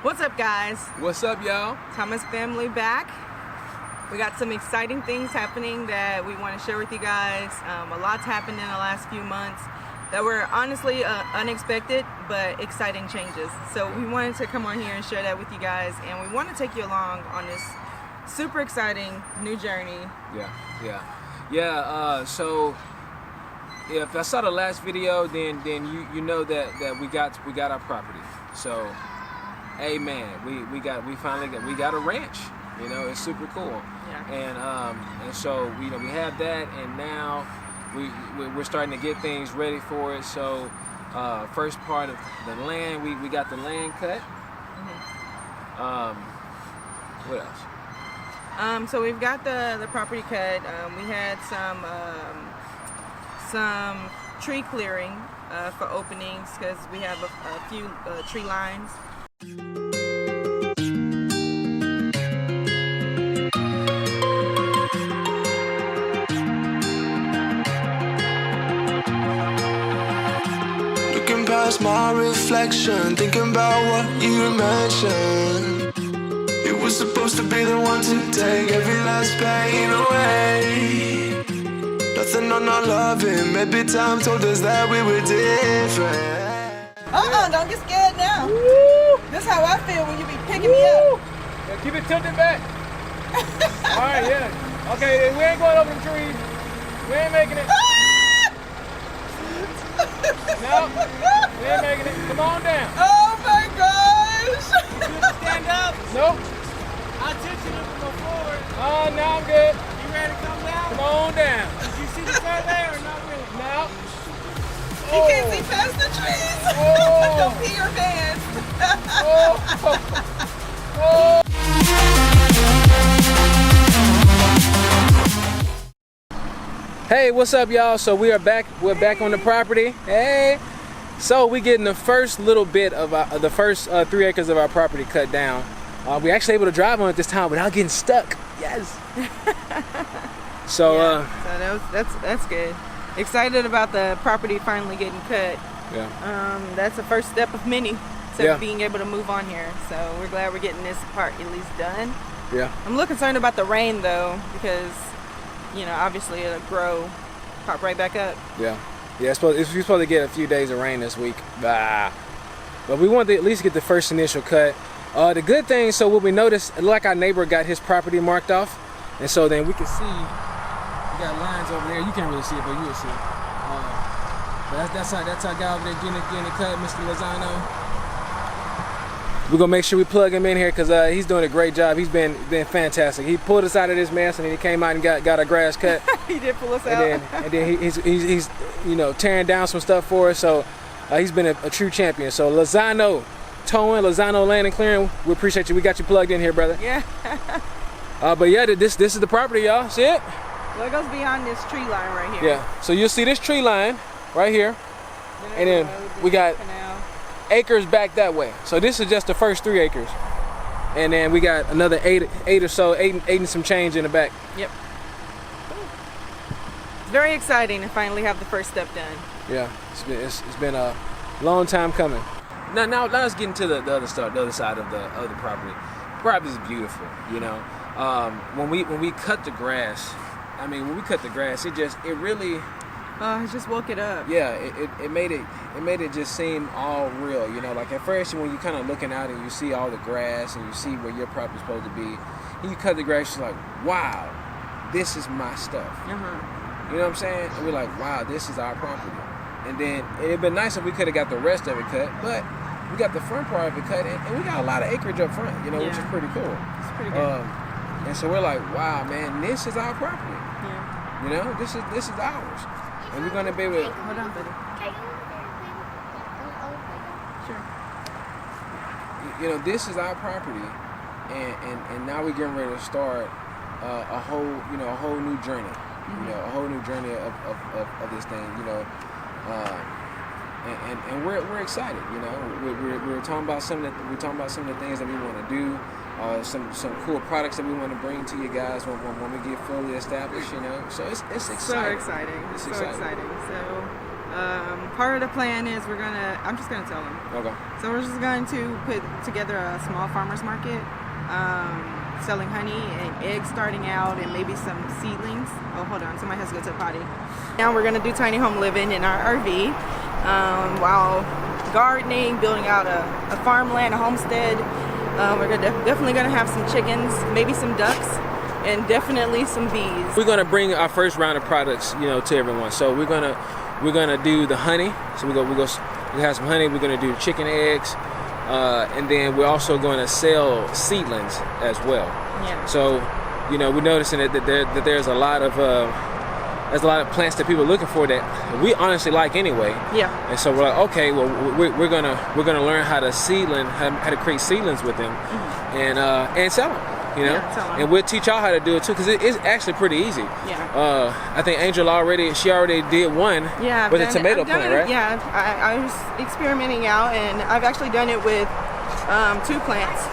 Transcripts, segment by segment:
What's up, guys? What's up, y'all? Thomas family back. We got some exciting things happening that we want to share with you guys. A lot's happened in the last few months that were honestly unexpected but exciting changes. So we wanted to come on here and share that with you guys, and we want to take you along on this super exciting new journey. So if I saw the last video, then you know that we got our property. So, hey man, we got a ranch. You know, it's super cool. Yeah. And so we have that, and now we're starting to get things ready for it. So first part of the land, we got the land cut. What else? So we've got the property cut. We had some tree clearing for openings because we have a few tree lines. Looking past my reflection, thinking about what you mentioned. You were supposed to be the one to take every last pain away. Nothing on our loving, maybe time told us that we were different. Don't get scared now. Woo! This is how I feel when you be picking me up. Yeah, keep it tilted back. All right, yeah. Okay, we ain't going over the trees. We ain't making it. No, we ain't making it. Come on down. Oh my gosh! Stand up. Nope. I'll teach you to go forward. Oh, no, I'm good. You ready to come down? Come on down. Did you see the survey or not really? No. You can't see past the trees. Oh. Don't pee your pants. Hey, what's up, y'all? So we are back. We're back on the property. Hey. So we getting the first little bit of the first 3 acres of our property cut down. We're actually able to drive on it this time without getting stuck. Yes. So that's good. Excited about the property finally getting cut. Yeah. That's the first step of many to Yeah. being able to move on here. So we're glad we're getting this part at least done. Yeah. I'm a little concerned about the rain though, because obviously it'll pop right back up. Yeah. Yeah. We're supposed to get a few days of rain this week. But we wanted to at least get the first initial cut. The good thing, so what we noticed, like our neighbor got his property marked off, and so then we can see we got lines over there. You can't really see it, but you'll see it. But that's our guy over there getting it cut, Mr. Lozano. We're gonna make sure we plug him in here because he's doing a great job. He's been fantastic. He pulled us out of this mess, and then he came out and got our grass cut. He did pull us out. And then he's tearing down some stuff for us. So he's been a true champion. So Lozano Towing, Lozano Land and Clearing, we appreciate you. We got you plugged in here, brother. Yeah. But yeah, this is the property, y'all. See it? Well, it goes beyond this tree line right here. Yeah. So you'll see this tree line right here, and then we got acres back that way. So this is just the first 3 acres, and then we got another eight or so, eight and some change in the back. Yep. It's very exciting to finally have the first step done. Yeah, it's been a long time coming. Now let's get into the other stuff, the other side of the property. The property is beautiful, When we cut the grass, it really. I just woke it up. Yeah, it made it just seem all real, Like at first when you're kind of looking out and you see all the grass and you see where your property's supposed to be, and you cut the grass, you're like, wow, this is my stuff. You know what I'm saying? And we're like, wow, this is our property. And then it'd been nice if we could have got the rest of it cut, but we got the front part of it cut, and we got a lot of acreage up front, which is pretty cool. It's pretty good. And so we're like, wow, man, this is our property. Yeah. This is ours, and we're gonna be able to. Hold on, buddy. Sure. This is our property, and now we're getting ready to start a whole new journey. A whole new journey of this thing. And we're excited. We're talking about some of the things that we want to do. Some cool products that we want to bring to you guys when we get fully established. So it's exciting. So exciting. So Part of the plan is I'm just gonna tell them. Okay. So we're just going to put together a small farmer's market, selling honey and eggs starting out, and maybe some seedlings. Oh, hold on, somebody has to go to the potty. Now we're gonna do tiny home living in our RV, while gardening, building out a farmland, a homestead. We're definitely gonna have some chickens, maybe some ducks, and definitely some bees. We're gonna bring our first round of products, to everyone. So we're gonna do the honey. So we have some honey. We're gonna do chicken eggs, and then we're also going to sell seedlings as well. Yeah. So, we're noticing that there's a lot of plants that people are looking for that we honestly like anyway. Yeah. And so we're like, okay, well, we're gonna learn how to create seedlings with them, and sell them. Yeah, tell 'em. And we'll teach y'all how to do it too, because it's actually pretty easy. Yeah. I think Angel already did one Yeah, with a tomato plant, right? Yeah, I was experimenting out, and I've actually done it with 2 plants.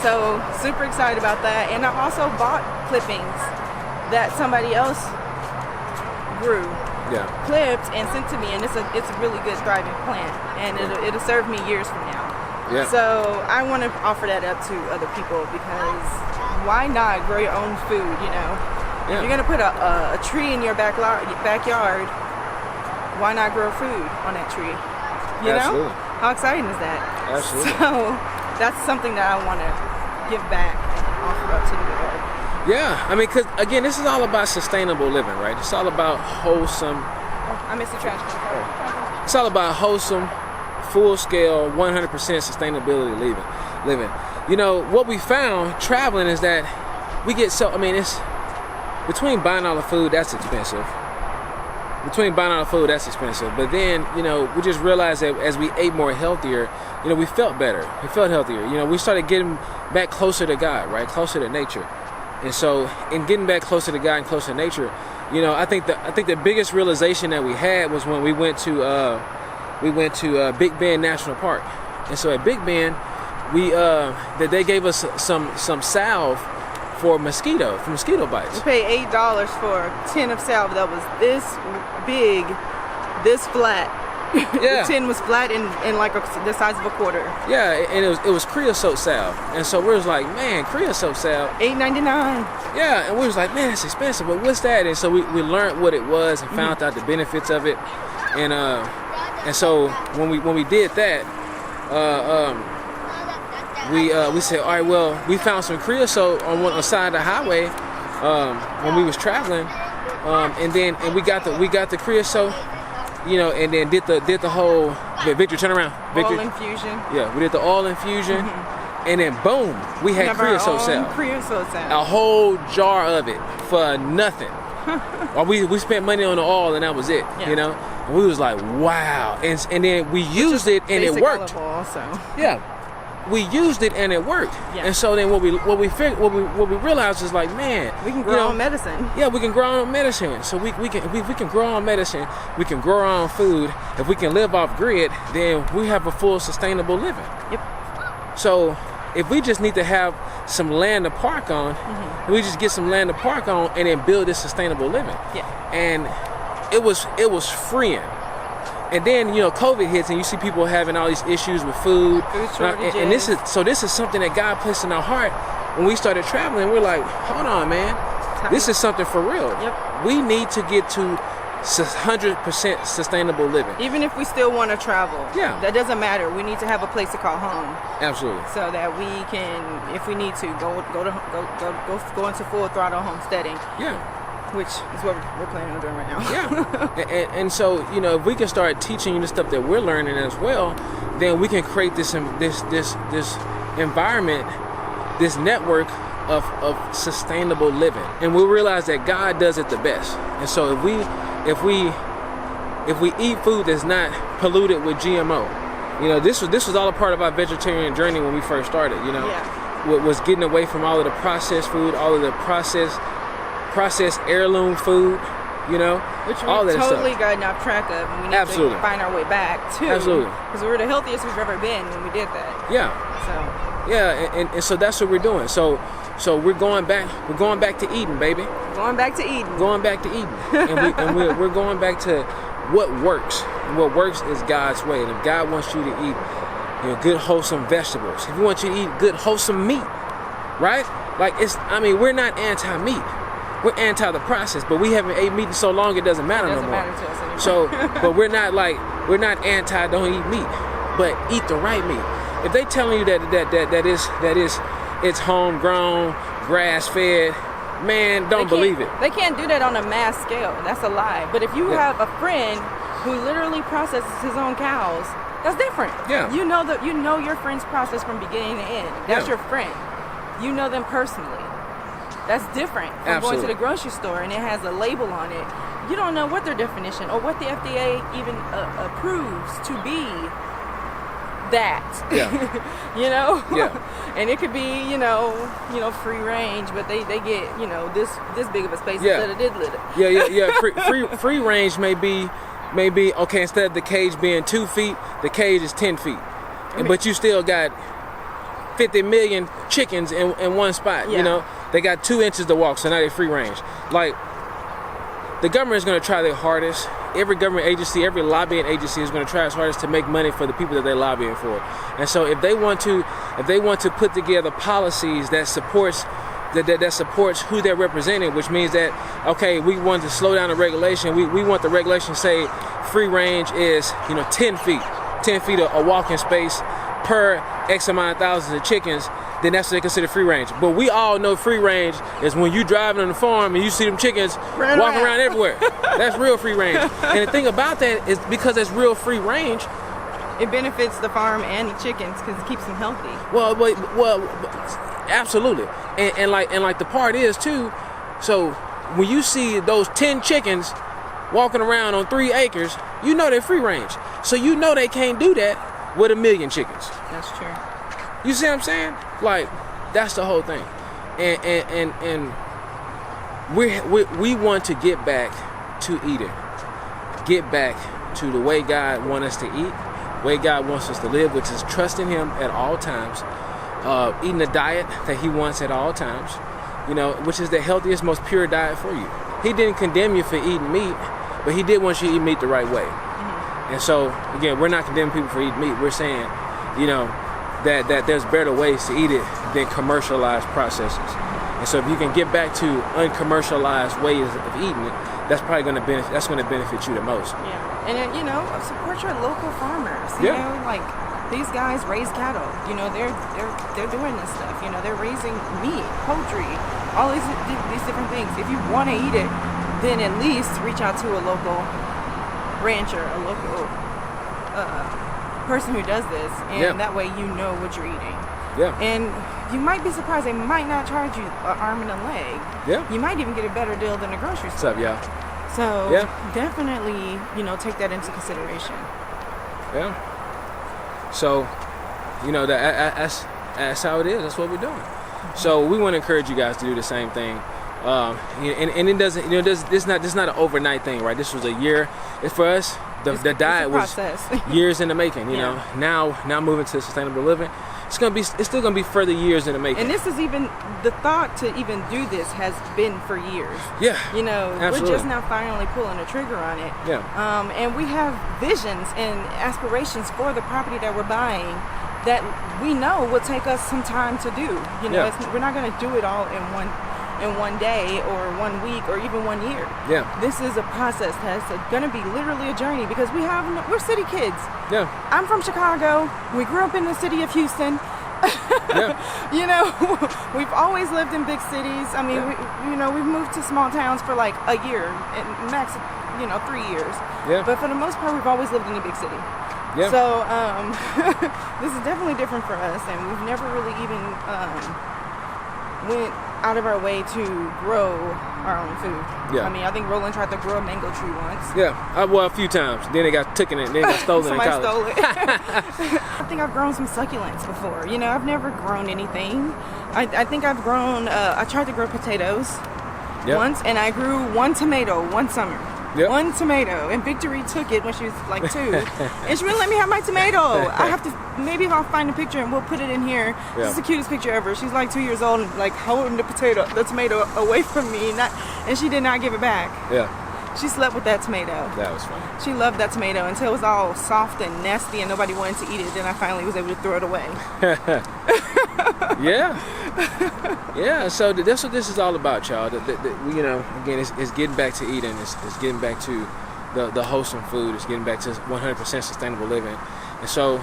So super excited about that. And I've also bought clippings that somebody else grew, Yeah. clipped, and sent to me, and it's a really good thriving plant, and it'll serve me years from now. Yeah. So I want to offer that up to other people, because why not grow your own food? Yeah. If you're gonna put a tree in your backyard, why not grow food on that tree? Absolutely. How exciting is that? Absolutely. So that's something that I want to give back and offer up to the world. Yeah, I mean, because again, this is all about sustainable living, right? It's all about wholesome. I missed the trash can. It's all about wholesome, full-scale, 100% sustainability living. What we found traveling is that we get it's between buying all the food, that's expensive. But then, we just realized that as we ate more healthier, we felt better. We felt healthier. We started getting back closer to God, right? Closer to nature. And so in getting back closer to God and closer to nature, I think the biggest realization that we had was when we went to Big Bend National Park. And so at Big Bend, that they gave us some salve for mosquito bites. We paid $8 for a tin of salve that was this big, this flat. Yeah. The tin was flat and like the size of a quarter. Yeah, and it was creosote salve. And so we was like, man, creosote salve. $8.99. Yeah, and we was like, man, it's expensive, but what's that? And so we learned what it was and found out the benefits of it. And so when we did that, we said, all right, well, we found some creosote on one side of the highway when we was traveling, and we got the creosote, and then did the whole Victor, turn around, Victor. Oil infusion. Yeah, we did the oil infusion, and then boom, we had creosote salve. Creosote salve. A whole jar of it for nothing. Or we spent money on the oil and that was it, Yeah. And we was like, wow, and then we used it and it worked. Also. Yeah, we used it and it worked. Yeah. And so then what we realized is like, man, We can grow our own medicine. Yeah, we can grow our own medicine. So we can grow our own medicine. We can grow our own food. If we can live off grid, then we have a full sustainable living. Yep. So if we just need to have some land to park on, we just get some land to park on and then build this sustainable living. Yeah. And it was freeing. And then, COVID hits and you see people having all these issues with food. Food shortages. And this is something that God placed in our heart when we started traveling. We're like, hold on, man. This is something for real. Yep. We need to get to 100% sustainable living. Even if we still want to travel. Yeah. That doesn't matter. We need to have a place to call home. Absolutely. So that we can, if we need to, go into full throttle homesteading. Yeah. Which is what we're planning on doing right now. Yeah. and so, if we can start teaching you the stuff that we're learning as well, then we can create this environment, this network of sustainable living. And we'll realize that God does it the best. And so if we eat food that's not polluted with GMO, this was all a part of our vegetarian journey when we first started, Yeah. What was getting away from all of the processed food, all of the processed heirloom food, Which we've all that totally stuff. gotten off track of, and we need Absolutely. to find our way back too. Absolutely. Because we were the healthiest we've ever been when we did that. Yeah. So Yeah, and so that's what we're doing. So we're going back to Eden, baby. going back to Eden. Going back to Eden, and we're going back to what works. And what works is God's way. And if God wants you to eat, good wholesome vegetables, if He wants you to eat good wholesome meat, right? Like we're not anti-meat. We're anti the process, but we haven't ate meat in so long it doesn't matter no more. Matter to us anymore. So, but we're not anti don't eat meat, but eat the right meat. If they telling you that is it's homegrown, grass fed, man, don't believe it. They can't do that on a mass scale. That's a lie. But if you have a friend who literally processes his own cows, that's different. Yeah. You know your friend's process from beginning to end. That's your friend. You know them personally. That's different from going to the grocery store and it has a label on it. You don't know what their definition or what the FDA even approves to be that. Yeah. Yeah. And it could be, free range, but they get, this big of a space instead of this little. Yeah. Free range may be okay. Instead of the cage being 2 feet, the cage is 10 feet, but you still got 50 million chickens in one spot. Yeah. They got 2 inches to walk, so now they're free range. Like, the government is going to try their hardest. Every government agency, every lobbying agency is going to try its hardest to make money for the people that they're lobbying for. And so if they want to put together policies that supports who they're representing, which means that, okay, we want to slow down the regulation. We want the regulation to say free range is 10 feet of walking space per X amount of thousands of chickens, then that's what they consider free range. But we all know free range is when you driving on the farm and you see them chickens walking around everywhere. That's real free range. And the thing about that is because it's real free range, it benefits the farm and the chickens because it keeps them healthy. Well, absolutely. And like the part is too, so when you see those 10 chickens walking around on 3 acres, you know they're free range. So you know they can't do that with 1 million chickens. That's true. You see what I'm saying? Like, that's the whole thing. And we want to get back to eating. Get back to the way God wants us to eat, the way God wants us to live, which is trusting Him at all times, eating the diet that He wants at all times, which is the healthiest, most pure diet for you. He didn't condemn you for eating meat, but He did want you to eat meat the right way. And so, again, we're not condemning people for eating meat. We're saying, that there's better ways to eat it than commercialized processes. And so if you can get back to uncommercialized ways of eating it, that's probably going to benefit you the most. Yeah. And support your local farmers. You know, like these guys raise cattle. They're doing this stuff. They're raising meat, poultry, all these different things. If you want to eat it, then at least reach out to a local rancher, a local person who does this, and that way you know what you're eating. Yeah. And you might be surprised they might not charge you an arm and a leg. Yeah. You might even get a better deal than a grocery store. What's up, y'all? So definitely, take that into consideration. Yeah. So, that's how it is. That's what we're doing. So we want to encourage you guys to do the same thing. And it doesn't, this not an overnight thing, right? This was a year. For us, the diet was years in the making. Now moving to sustainable living, it's still gonna be further years in the making. And this is even the thought to even do this has been for years. Yeah. We're just now finally pulling the trigger on it. Yeah. And we have visions and aspirations for the property that we're buying that we know will take us some time to do. We're not gonna do it all in one day or 1 week or even 1 year. Yeah. This is a process that's going to be literally a journey because we're city kids. Yeah. I'm from Chicago. We grew up in the city of Houston. Yeah. We've always lived in big cities. I mean, we've moved to small towns for like a year and max, 3 years. Yeah. But for the most part, we've always lived in a big city. Yeah. So this is definitely different for us, and we've never really even went out of our way to grow our own food. Yeah. I mean, I think Roland tried to grow a mango tree once. Yeah. Well, a few times. Then they got taken it. Then they got stolen in college. Somebody stole it. I think I've grown some succulents before. I've never grown anything. I think I've grown. I tried to grow potatoes once, and I grew one tomato one summer. Yep. One tomato, and Victory took it when she was like 2, and she wouldn't let me have my tomato. I have to, maybe if I'll find a picture and we'll put it in here. Yeah. This is the cutest picture ever. She's like 2 years old and like holding the tomato away from me, and she did not give it back. Yeah. She slept with that tomato. That was funny. She loved that tomato until it was all soft and nasty and nobody wanted to eat it. Then I finally was able to throw it away. Yeah. Yeah, so that's what this is all about, y'all. You know, again, it's getting back to eating. It's getting back to the wholesome food. It's getting back to 100% sustainable living. And so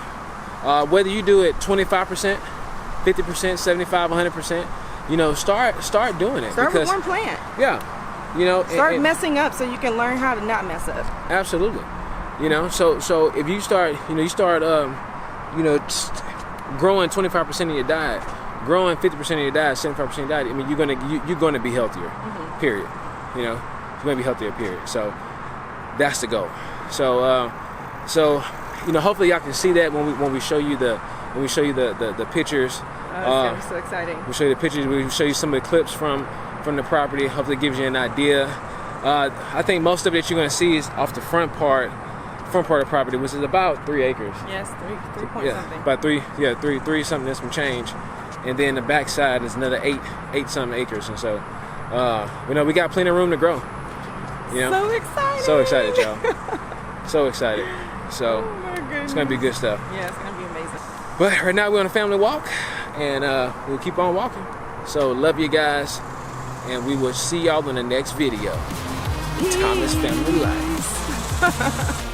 whether you do it 25%, 50%, 75, 100%, you know, start doing it. Start with one plant. Yeah. You know, start messing up so you can learn how to not mess up. Absolutely. You know, so if you start, you know, growing 25% of your diet, growing 50% of your diet, 75% of your diet, I mean, you're gonna be healthier. Period. You know, you're gonna be healthier. Period. So that's the goal. So you know, hopefully y'all can see that when we show you the pictures. It's gonna be so exciting. We'll show you the pictures. We'll show you some of the clips from the property. Hopefully it gives you an idea. I think most of it you're gonna see is off the front part of the property, which is about 3 acres. Yes, three point Yeah, something. about three something and some change. And then the back side is another eight something acres. And so you know, we got plenty of room to grow. You know? So excited. So excited, y'all. So excited. So Oh my goodness. it's gonna be good stuff. Yeah, it's gonna be amazing. But right now we're on a family walk, and we'll keep on walking. So love you guys, and we will see y'all in the next video. Thomas Family Life.